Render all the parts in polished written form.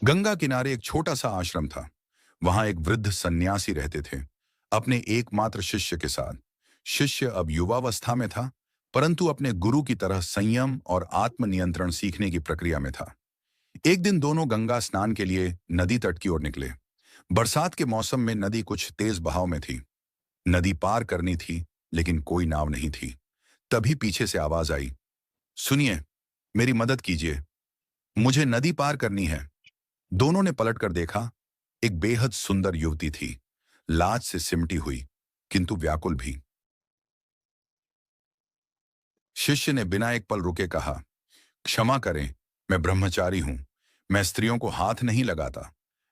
गंगा किनारे एक छोटा सा आश्रम था। वहां एक वृद्ध सन्यासी रहते थे, अपने एकमात्र शिष्य के साथ। शिष्य अब युवावस्था में था, परंतु अपने गुरु की तरह संयम और आत्मनियंत्रण सीखने की प्रक्रिया में था। एक दिन दोनों गंगा स्नान के लिए नदी तट की ओर निकले। बरसात के मौसम में नदी कुछ तेज बहाव में थी। नदी पार करनी थी, लेकिन कोई नाव नहीं थी। तभी पीछे से आवाज आई, सुनिए, मेरी मदद कीजिए, मुझे नदी पार करनी है। दोनों ने पलटकर देखा। एक बेहद सुंदर युवती थी, लाज से सिमटी हुई, किंतु व्याकुल भी। शिष्य ने बिना एक पल रुके कहा, क्षमा करें, मैं ब्रह्मचारी हूं, मैं स्त्रियों को हाथ नहीं लगाता।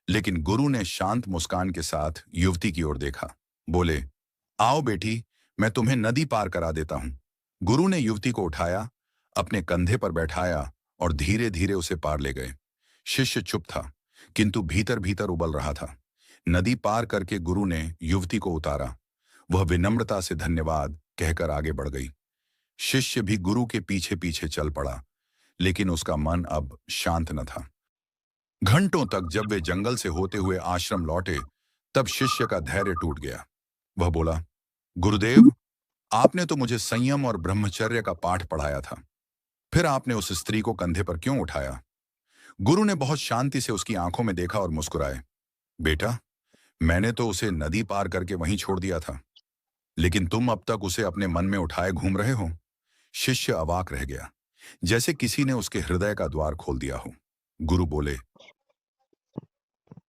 लेकिन गुरु ने शांत मुस्कान के साथ युवती की ओर देखा। बोले, आओ बेटी, मैं तुम्हें नदी पार करा देता हूं। गुरु ने युवती को उठाया, अपने कंधे पर बैठाया और धीरे धीरे उसे पार ले गए। शिष्य चुप था, किंतु भीतर भीतर उबल रहा था। नदी पार करके गुरु ने युवती को उतारा। वह विनम्रता से धन्यवाद कहकर आगे बढ़ गई। शिष्य भी गुरु के पीछे पीछे चल पड़ा, लेकिन उसका मन अब शांत न था। घंटों तक जब वे जंगल से होते हुए आश्रम लौटे, तब शिष्य का धैर्य टूट गया। वह बोला, गुरुदेव, आपने तो मुझे संयम और ब्रह्मचर्य का पाठ पढ़ाया था, फिर आपने उस स्त्री को कंधे पर क्यों उठाया? गुरु ने बहुत शांति से उसकी आंखों में देखा और मुस्कुराए। बेटा, मैंने तो उसे नदी पार करके वहीं छोड़ दिया था, लेकिन तुम अब तक उसे अपने मन में उठाए घूम रहे हो। शिष्य अवाक रह गया, जैसे किसी ने उसके हृदय का द्वार खोल दिया हो। गुरु बोले,